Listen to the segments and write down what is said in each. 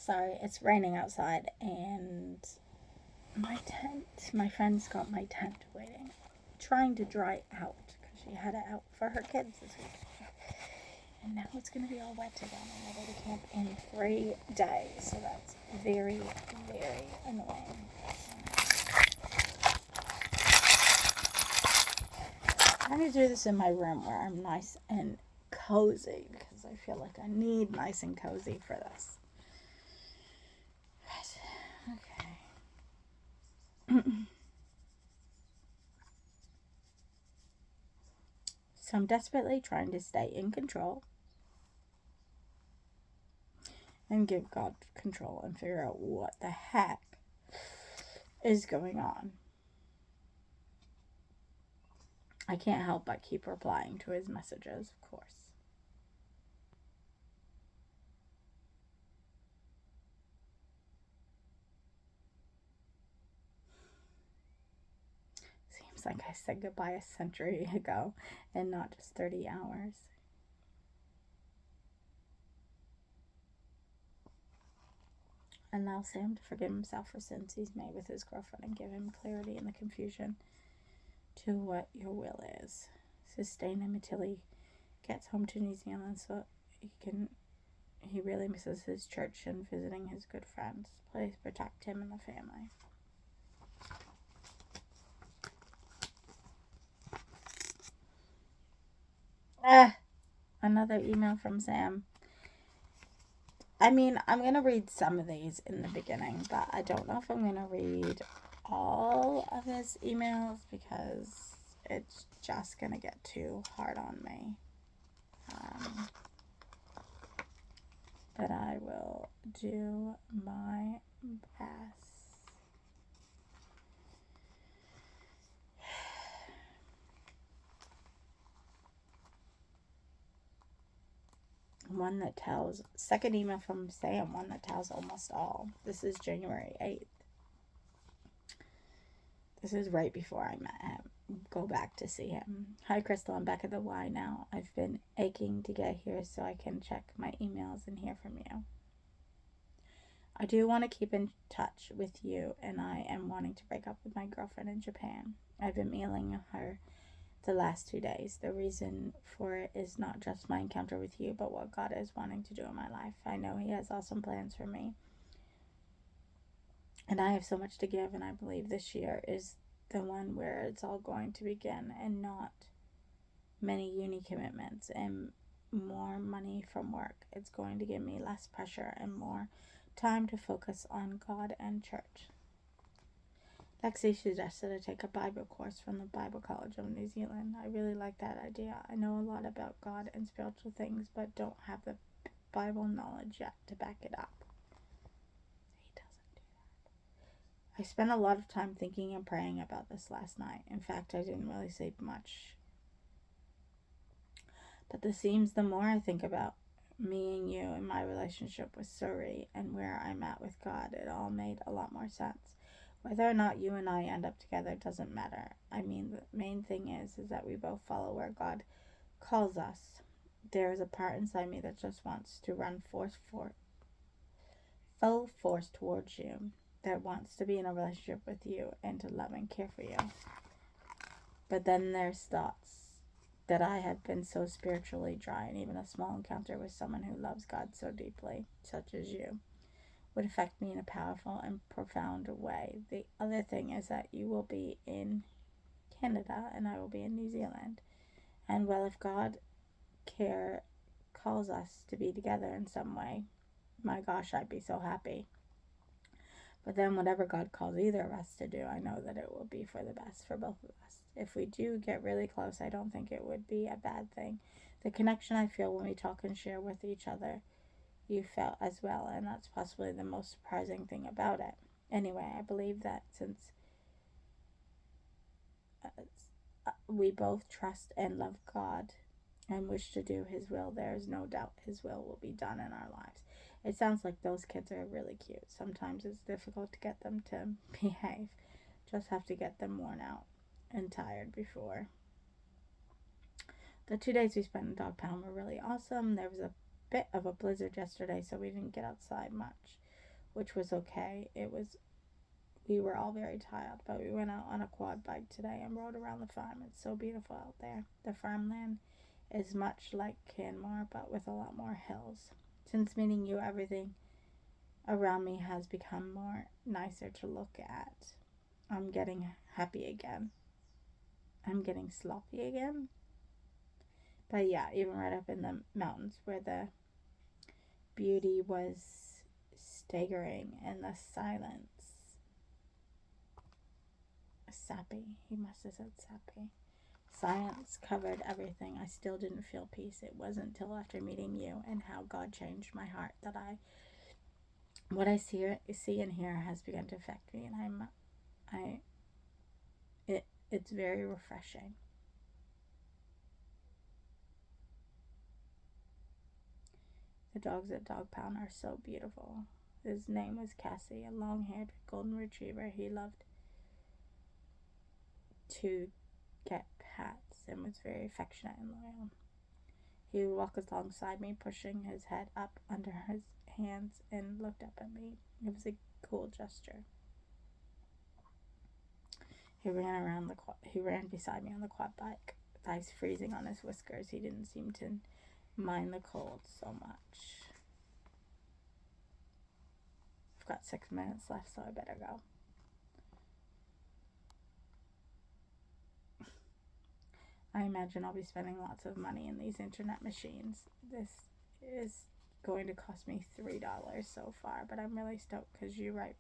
Sorry, it's raining outside, and my friend's got my tent waiting, trying to dry out because she had it out for her kids this week. And now it's going to be all wet again, and we'll go to camp in 3 days, so that's very, very annoying. I'm going to do this in my room where I'm nice and cozy, because I feel like I need nice and cozy for this. Okay. So I'm desperately trying to stay in control and give God control and figure out what the heck is going on. I can't help but keep replying to his messages, of course. Seems like I said goodbye a century ago and not just 30 hours. Allow Sam to forgive himself for sins he's made with his girlfriend and give him clarity in the confusion to what your will is. Sustain him until he gets home to New Zealand so he really misses his church and visiting his good friends. Please protect him and the family. Another email from Sam. I mean, I'm going to read some of these in the beginning, but I don't know if I'm going to read all of his emails because it's just going to get too hard on me. But I will do my best. One that tells, second email from Sam, one that tells almost all. This is January 8th. This is right before I met him. Go back to see him. Hi, Crystal. I'm back at the Y now. I've been aching to get here so I can check my emails and hear from you. I do want to keep in touch with you, and I am wanting to break up with my girlfriend in Japan. I've been mailing her the last 2 days. The reason for it is not just my encounter with you, but what God is wanting to do in my life. I know He has awesome plans for me, and I have so much to give, and I believe this year is the one where it's all going to begin, and not many uni commitments and more money from work. It's going to give me less pressure and more time to focus on God and church. Lexi suggested I take a Bible course from the Bible College of New Zealand. I really like that idea. I know a lot about God and spiritual things, but don't have the Bible knowledge yet to back it up. He doesn't do that. I spent a lot of time thinking and praying about this last night. In fact, I didn't really sleep much. But this seems the more I think about me and you and my relationship with Suri and where I'm at with God, it all made a lot more sense. Whether or not you and I end up together doesn't matter. I mean, the main thing is that we both follow where God calls us. There is a part inside me that just wants to run full force towards you, that wants to be in a relationship with you and to love and care for you. But then there's thoughts that I have been so spiritually dry, and even a small encounter with someone who loves God so deeply, such as you, would affect me in a powerful and profound way. The other thing is that you will be in Canada and I will be in New Zealand. And well, if God calls us to be together in some way, my gosh, I'd be so happy. But then whatever God calls either of us to do, I know that it will be for the best for both of us. If we do get really close, I don't think it would be a bad thing. The connection I feel when we talk and share with each other, you felt as well, and that's possibly the most surprising thing about it. Anyway, I believe that since we both trust and love God and wish to do His will, there is no doubt His will be done in our lives. It sounds like those kids are really cute. Sometimes it's difficult to get them to behave. Just have to get them worn out and tired before. The 2 days we spent in Dog Pound were really awesome. There was a bit of a blizzard yesterday, so we didn't get outside much. which was okay. We were all very tired, but we went out on a quad bike today and rode around the farm. It's so beautiful out there. The farmland is much like Canmore, but with a lot more hills. Since meeting you, everything around me has become more nicer to look at. I'm getting happy again. I'm getting sloppy again. But yeah, even right up in the mountains where the beauty was staggering and the silence sappy. He must have said sappy. Silence covered everything. I still didn't feel peace. It wasn't until after meeting you and how God changed my heart that what I see and hear has begun to affect me, and it's very refreshing. The dogs at Dog Pound are so beautiful. His name was Cassie, a long-haired golden retriever. He loved to get pats and was very affectionate and loyal. He would walk alongside me, pushing his head up under his hands and looked up at me. It was a cool gesture. He ran beside me on the quad bike, with ice freezing on his whiskers. He didn't seem to mind the cold so much. I've got 6 minutes left, so I better go. I imagine I'll be spending lots of money in these internet machines. This is going to cost me $3 so far, but I'm really stoked because you write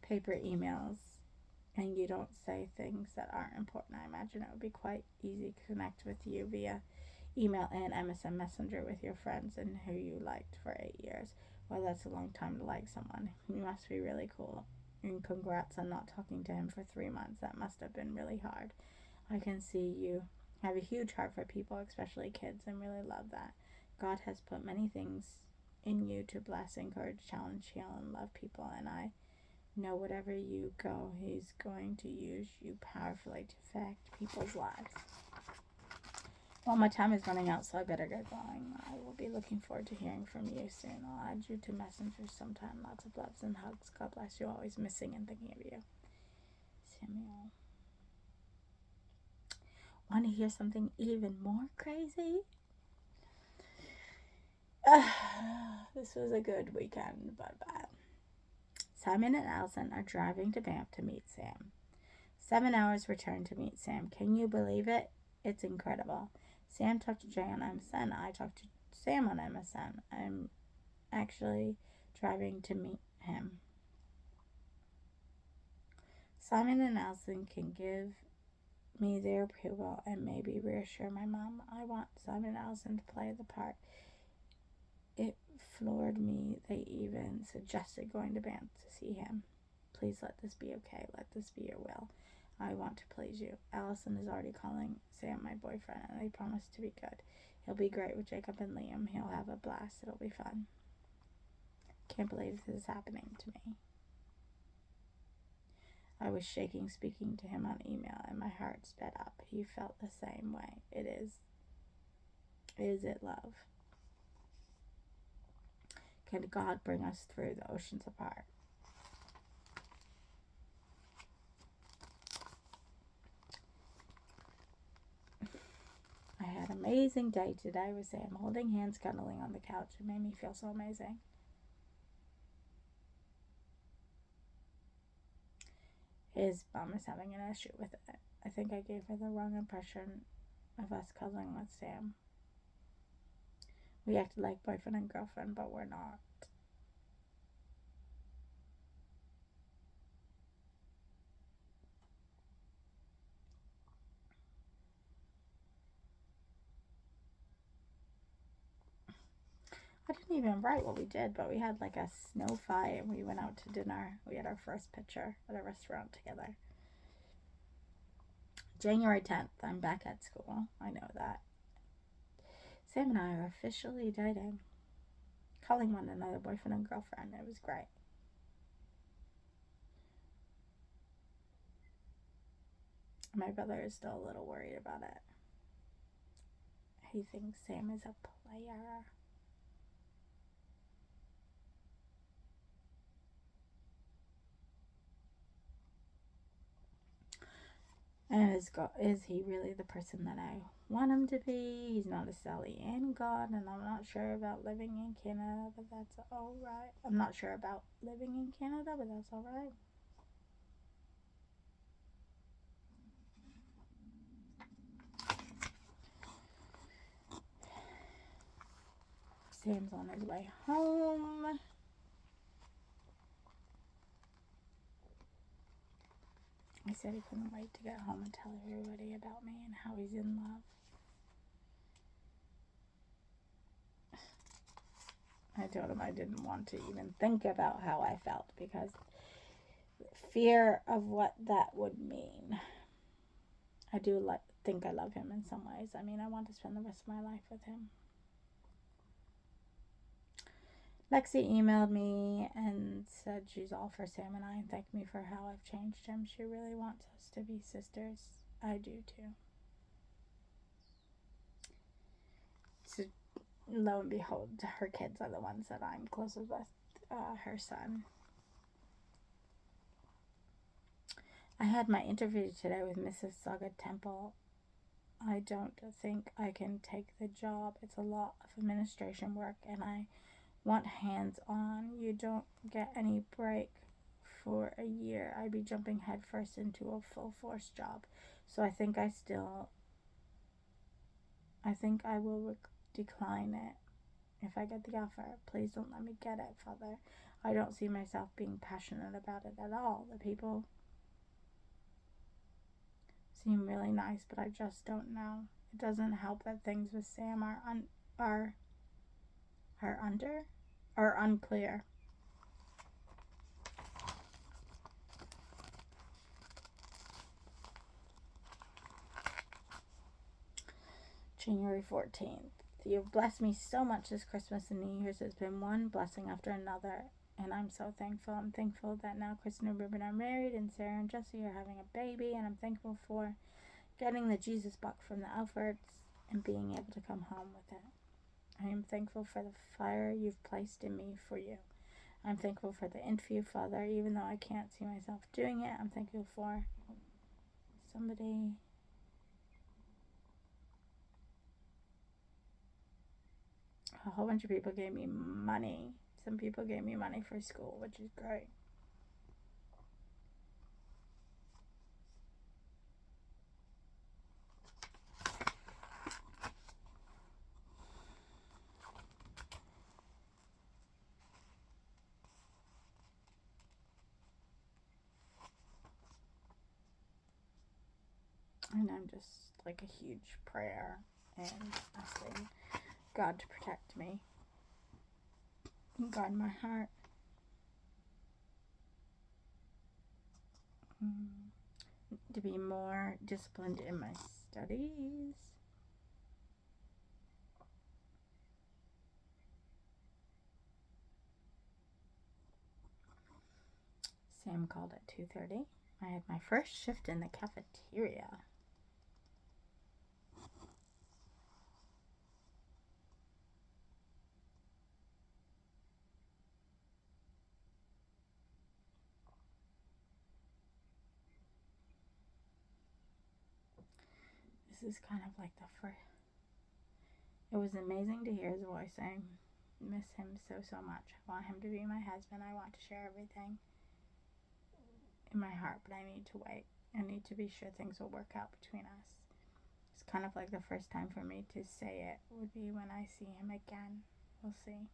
paper emails and you don't say things that aren't important. I imagine it would be quite easy to connect with you via email and MSN Messenger with your friends and who you liked for 8 years. Well, that's a long time to like someone. You must be really cool. And congrats on not talking to him for 3 months. That must have been really hard. I can see you have a huge heart for people, especially kids, and really love that. God has put many things in you to bless, encourage, challenge, heal, and love people, and I know wherever you go, He's going to use you powerfully to affect people's lives. Well, my time is running out, so I better get going. I will be looking forward to hearing from you soon. I'll add you to Messenger sometime. Lots of loves and hugs. God bless you. Always missing and thinking of you. Samuel. Want to hear something even more crazy? This was a good weekend, but bad. Simon and Allison are driving to Banff to meet Sam. 7 hours return to meet Sam. Can you believe it? It's incredible. Sam talked to Jay on MSN. I talked to Sam on MSN. I'm actually driving to meet him. Simon and Allison can give me their approval and maybe reassure my mom. I want Simon and Allison to play the part. It floored me. They even suggested going to Banff to see him. Please let this be okay. Let this be your will. I want to please you. Allison is already calling Sam my boyfriend, and they promise to be good. He'll be great with Jacob and Liam. He'll have a blast. It'll be fun. Can't believe this is happening to me. I was shaking speaking to him on email, and my heart sped up. He felt the same way. Is it love? Can God bring us through the oceans apart? I had an amazing day today with Sam, holding hands, cuddling on the couch. It made me feel so amazing. His mom is having an issue with it. I think I gave her the wrong impression of us cuddling with Sam. We acted like boyfriend and girlfriend, but we're not. I didn't even write what we did, but we had like a snow fight and we went out to dinner. We had our first picture at a restaurant together. January 10th, I'm back at school. I know that. Sam and I are officially dating. Calling one another boyfriend and girlfriend. It was great. My brother is still a little worried about it. He thinks Sam is a player. And is he really the person that I want him to be? He's not a Sally Ann God, and I'm not sure about living in Canada, but that's alright. I'm not sure about living in Canada, but that's alright. Sam's on his way home. He said he couldn't wait to get home and tell everybody about me and how he's in love. I told him I didn't want to even think about how I felt because fear of what that would mean. I do think I love him in some ways. I mean, I want to spend the rest of my life with him. Lexi emailed me and said she's all for Sam and I and thanked me for how I've changed him. She really wants us to be sisters. I do too. So, lo and behold, her kids are the ones that I'm closest with, her son. I had my interview today with Mrs. Saga Temple. I don't think I can take the job. It's a lot of administration work and I want hands-on. You don't get any break for a year. I'd be jumping headfirst into a full-force job. So I think I will decline it if I get the offer. Please don't let me get it, Father. I don't see myself being passionate about it at all. The people seem really nice, but I just don't know. It doesn't help that things with Sam are unclear. January 14th. You've blessed me so much this Christmas and New Year's. It's been one blessing after another, and I'm so thankful. I'm thankful that now Kristen and Ruben are married, and Sarah and Jesse are having a baby, and I'm thankful for getting the Jesus book from the Alfords and being able to come home with it. I am thankful for the fire you've placed in me for you. I'm thankful for the interview, Father, even though I can't see myself doing it. I'm thankful for somebody. A whole bunch of people gave me money. Some people gave me money for school, which is great. And I'm just like a huge prayer and asking God to protect me and guard my heart. To be more disciplined in my studies. Sam called at 2:30. I had my first shift in the cafeteria. This is kind of like the first. It was amazing to hear his voice. I miss him so much. I want him to be my husband. I want to share everything in my heart, but I need to wait. I need to be sure things will work out between us. It's kind of like the first time for me to say it would be when I see him again. We'll see.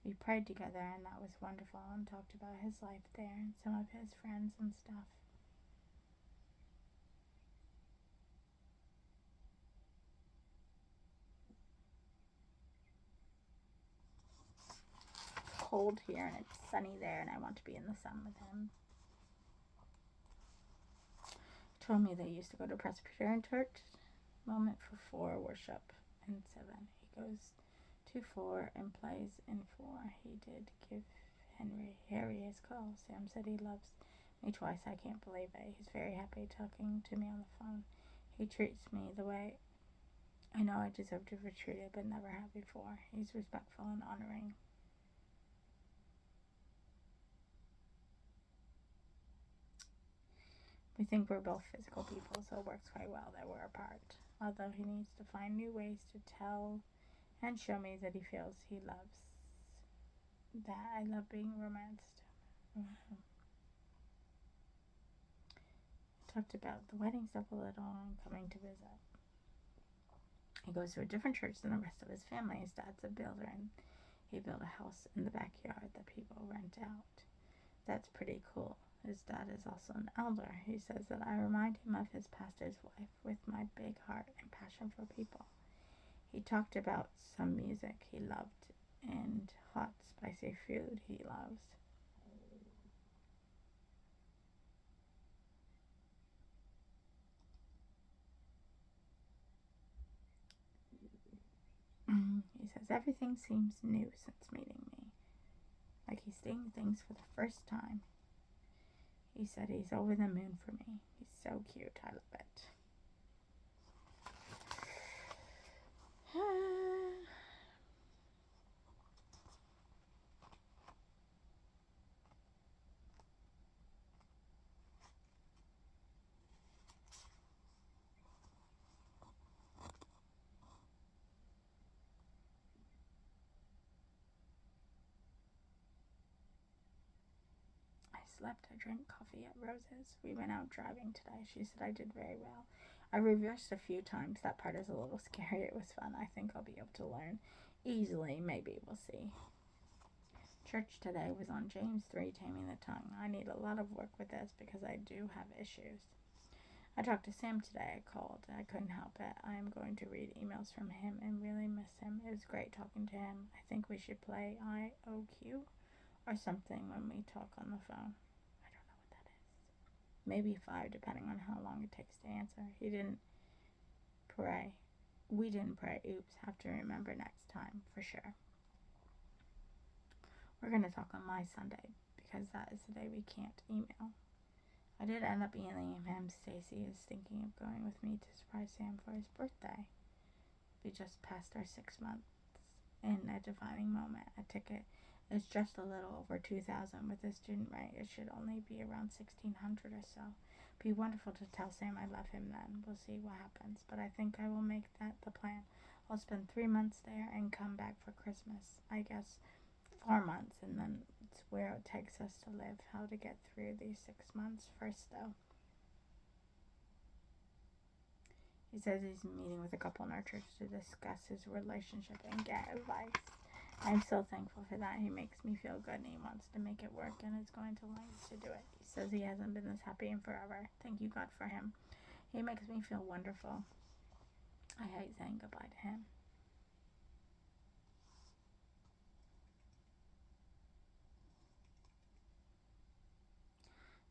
We prayed together and that was wonderful and talked about his life there and some of his friends and stuff. It's cold here and it's sunny there and I want to be in the sun with him. He told me they used to go to Presbyterian church moment for 4 worship and 7. He goes to 4 and plays in 4. He did give Harry his call. Sam said he loves me twice. I can't believe it. He's very happy talking to me on the phone. He treats me the way I know I deserve to be treated, but never have before. He's respectful and honoring. We think we're both physical people, so it works quite well that we're apart. Although he needs to find new ways to tell and show me that he feels he loves, that I love being romanced. Talked about the wedding stuff a little and coming to visit. He goes to a different church than the rest of his family. His dad's a builder, and he built a house in the backyard that people rent out. That's pretty cool. His dad is also an elder. He says that I remind him of his pastor's wife with my big heart and passion for people. He talked about some music he loved and hot, spicy food he loves. He says everything seems new since meeting me, like he's seeing things for the first time. He said he's over the moon for me. He's so cute. I love it. Slept. I drank coffee at Rose's. We went out driving today. She said I did very well. I reversed a few times. That part is a little scary. It was fun. I think I'll be able to learn easily. Maybe. We'll see. Church today was on James 3, Taming the Tongue. I need a lot of work with this because I do have issues. I talked to Sam today. I called. I couldn't help it. I am going to read emails from him and really miss him. It was great talking to him. I think we should play IOQ or something when we talk on the phone. Maybe 5, depending on how long it takes to answer. He didn't pray. We didn't pray. Oops, have to remember next time, for sure. We're going to talk on my Sunday, because that is the day we can't email. I did end up emailing him. Stacy is thinking of going with me to surprise Sam for his birthday. We just passed our 6 months in a defining moment. A ticket is just a little over $2,000 with the student rate. It should only be around $1,600 or so. Be wonderful to tell Sam I love him then. We'll see what happens, but I think I will make that the plan. I'll spend 3 months there and come back for Christmas. I guess 4 months, and then it's where it takes us to live. How to get through these 6 months first, though. He says he's meeting with a couple in our church to discuss his relationship and get advice. I'm so thankful for that. He makes me feel good and he wants to make it work and is going to lengths to do it. He says he hasn't been this happy in forever. Thank you, God, for him. He makes me feel wonderful. I hate saying goodbye to him.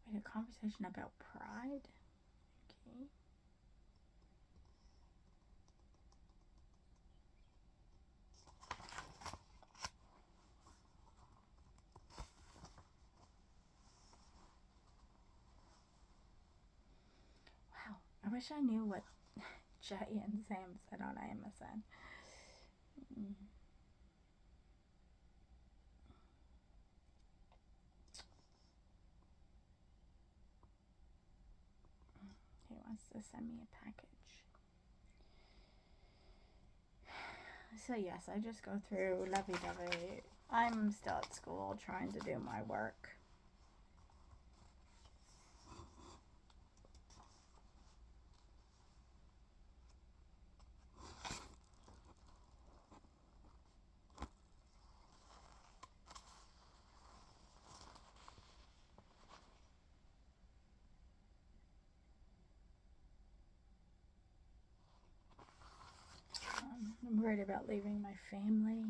We had a conversation about pride. Okay. I wish I knew what Jay and Sam said on MSN. He wants to send me a package. So yes, I just go through lovey-dovey. I'm still at school trying to do my work. I'm worried about leaving my family.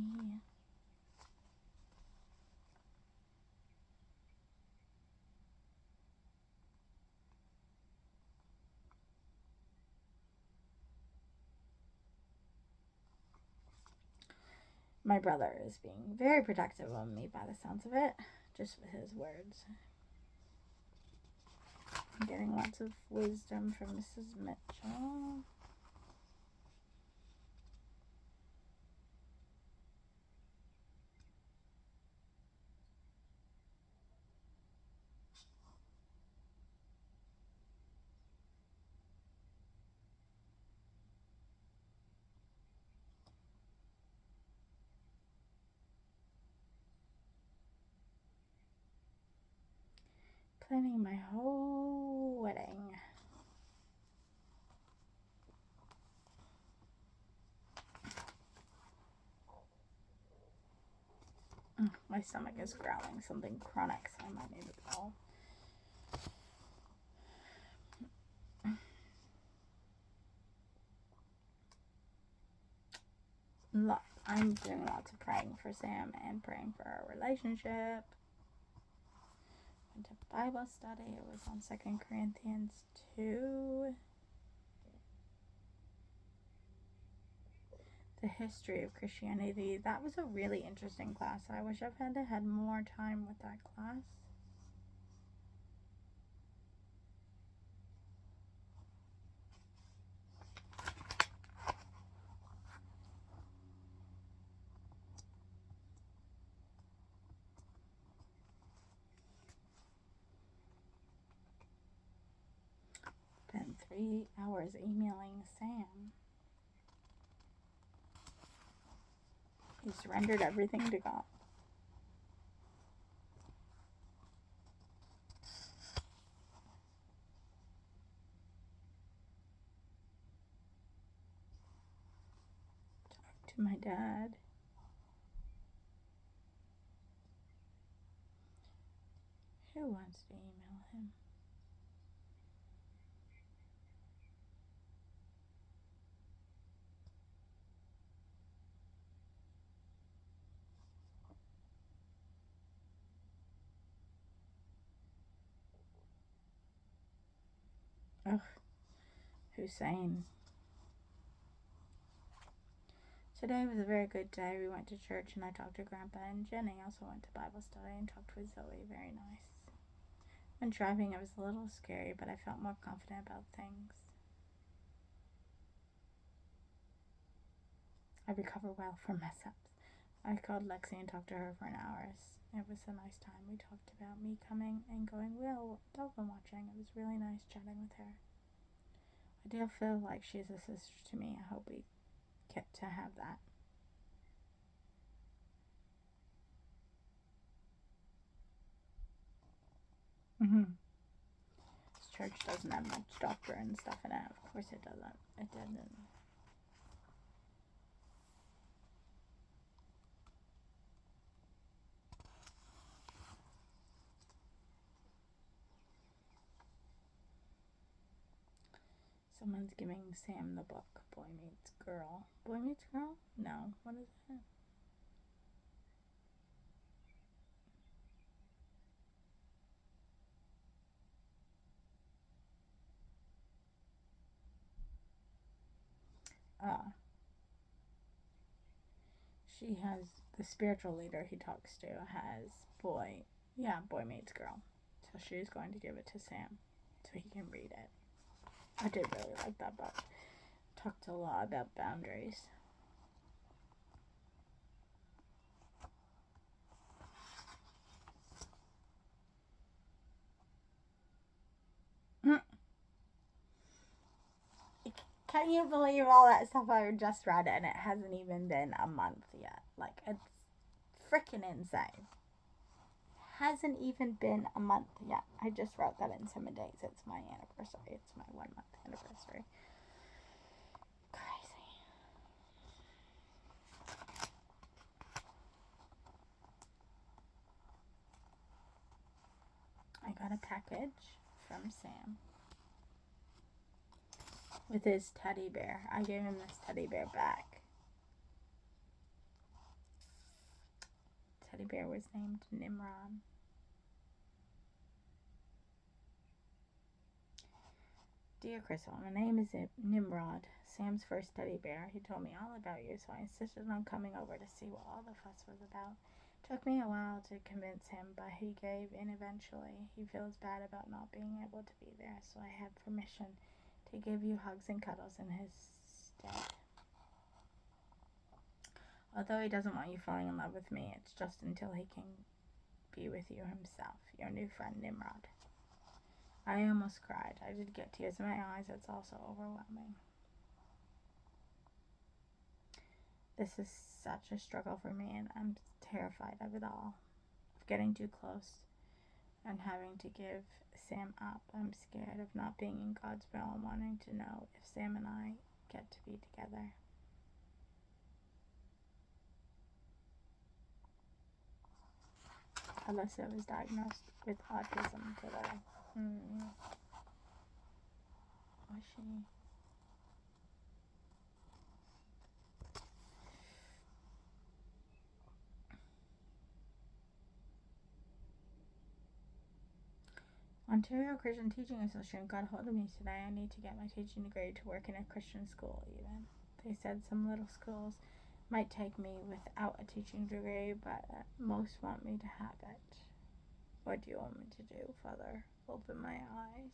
My brother is being very protective of me by the sounds of it, just with his words. I'm getting lots of wisdom from Mrs. Mitchell. planning my whole wedding. My stomach is growling something chronic, so I might need to go. I'm doing lots of praying for Sam and praying for our relationship. Went to Bible study. It was on 2 Corinthians 2. The history of Christianity. That was a really interesting class. I wish I've had more time with that class. Spent 3 hours emailing Sam. He surrendered everything to God. Talked to my dad. Who wants to email him? Ugh. Hussein. Today was a very good day. We went to church and I talked to Grandpa, and Jenny also went to Bible study and talked with Zoe. Very nice. When driving, it was a little scary, but I felt more confident about things. I recover well from mess ups. I called Lexi and talked to her for an hour. It was a nice time. We talked about me coming and going dolphin watching. It was really nice chatting with her. I do feel like she's a sister to me. I hope we get to have that. This church doesn't have much doctor and stuff in it. Of course it doesn't. It didn't. Someone's giving Sam the book, Boy Meets Girl. Boy Meets Girl? No. What is it? She has, the spiritual leader he talks to has Boy Meets Girl. So she's going to give it to Sam so he can read it. I did really like that book. Talked a lot about boundaries. Can you believe all that stuff I just read and it hasn't even been a month yet? Like, it's freaking insane. Hasn't even been a month yet. I just wrote that in 7 days. It's my anniversary. It's my 1 month anniversary. Crazy. I got a package from Sam with his teddy bear. I gave him this teddy bear back. Teddy bear was named Nimrod. Dear Crystal, my name is Nimrod, Sam's first teddy bear. He told me all about you, so I insisted on coming over to see what all the fuss was about. It took me a while to convince him, but he gave in eventually. He feels bad about not being able to be there, so I have permission to give you hugs and cuddles in his stead. Although he doesn't want you falling in love with me, it's just until he can be with you himself. Your new friend, Nimrod. I almost cried. I did get tears in my eyes. It's also overwhelming. This is such a struggle for me, and I'm terrified of it all. Of getting too close. and having to give Sam up. I'm scared of not being in God's will and wanting to know if Sam and I get to be together. Alyssa was diagnosed with autism today. Was she? Ontario Christian Teaching Association got hold of me today. I need to get my teaching degree to work in a Christian school even. They said some little schools might take me without a teaching degree, but most want me to have it. What do you want me to do, Father? Open my eyes.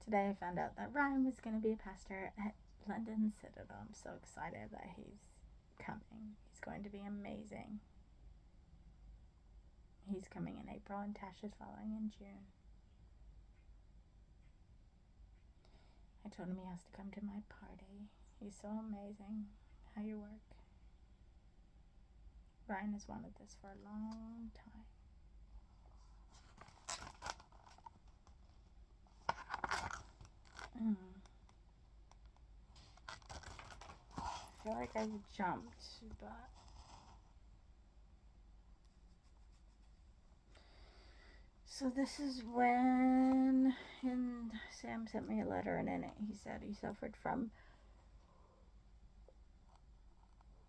Today I found out that Ryan was going to be a pastor at London Citadel. I'm so excited that he's coming. He's going to be amazing. He's coming in April and Tasha's following in June. I told him he has to come to my party. He's so amazing. How you work. Ryan has wanted this for a long time. I feel like I've jumped, but so this is when Sam sent me a letter, and in it he said he suffered from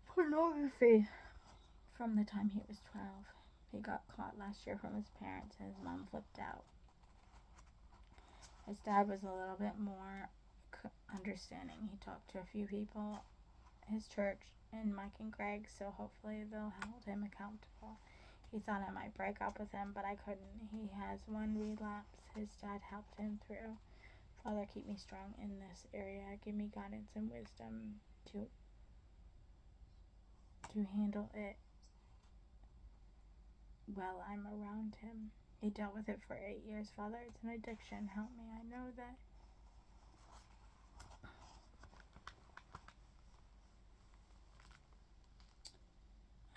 pornography from the time he was 12. He got caught last year from his parents, and his mom flipped out. His dad was a little bit more understanding. He talked to a few people, his church, and Mike and Greg, so hopefully they'll hold him accountable. He thought I might break up with him, but I couldn't. He has one relapse his dad helped him through. Father, keep me strong in this area. Give me guidance and wisdom to handle it while I'm around him. He dealt with it for 8 years. Father, it's an addiction. Help me. I know that.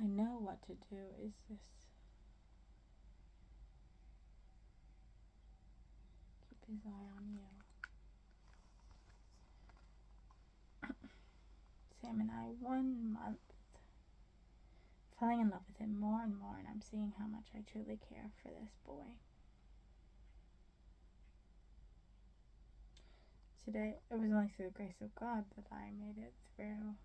I know what to do. Is this? Keep his eye on you. Sam and I, 1 month. Falling in love with him more and more, and I'm seeing how much I truly care for this boy. Today, it was only through the grace of God that I made it through.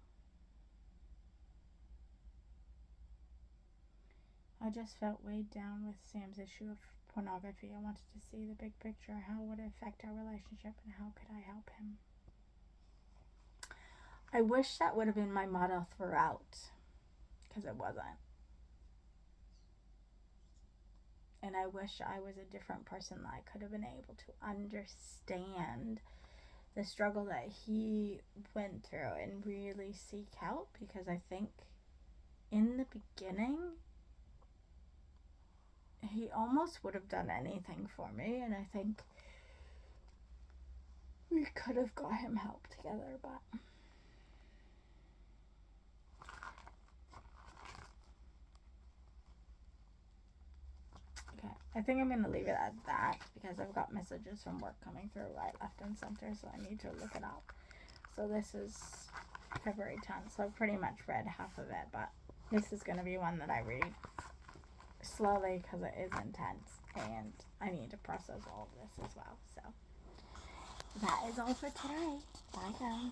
I just felt weighed down with Sam's issue of pornography. I wanted to see the big picture. How would it affect our relationship, and how could I help him? I wish that would have been my motto throughout, because it wasn't. And I wish I was a different person, that I could have been able to understand the struggle that he went through and really seek help, because I think in the beginning he almost would have done anything for me, and I think we could have got him help together, but okay, I think I'm going to leave it at that, because I've got messages from work coming through right, left, and center, so I need to look it up. So this is February 10th, so I've pretty much read half of it, but this is going to be one that I read slowly because it is intense, and I need to process all of this as well. So that is all for today. Bye, guys.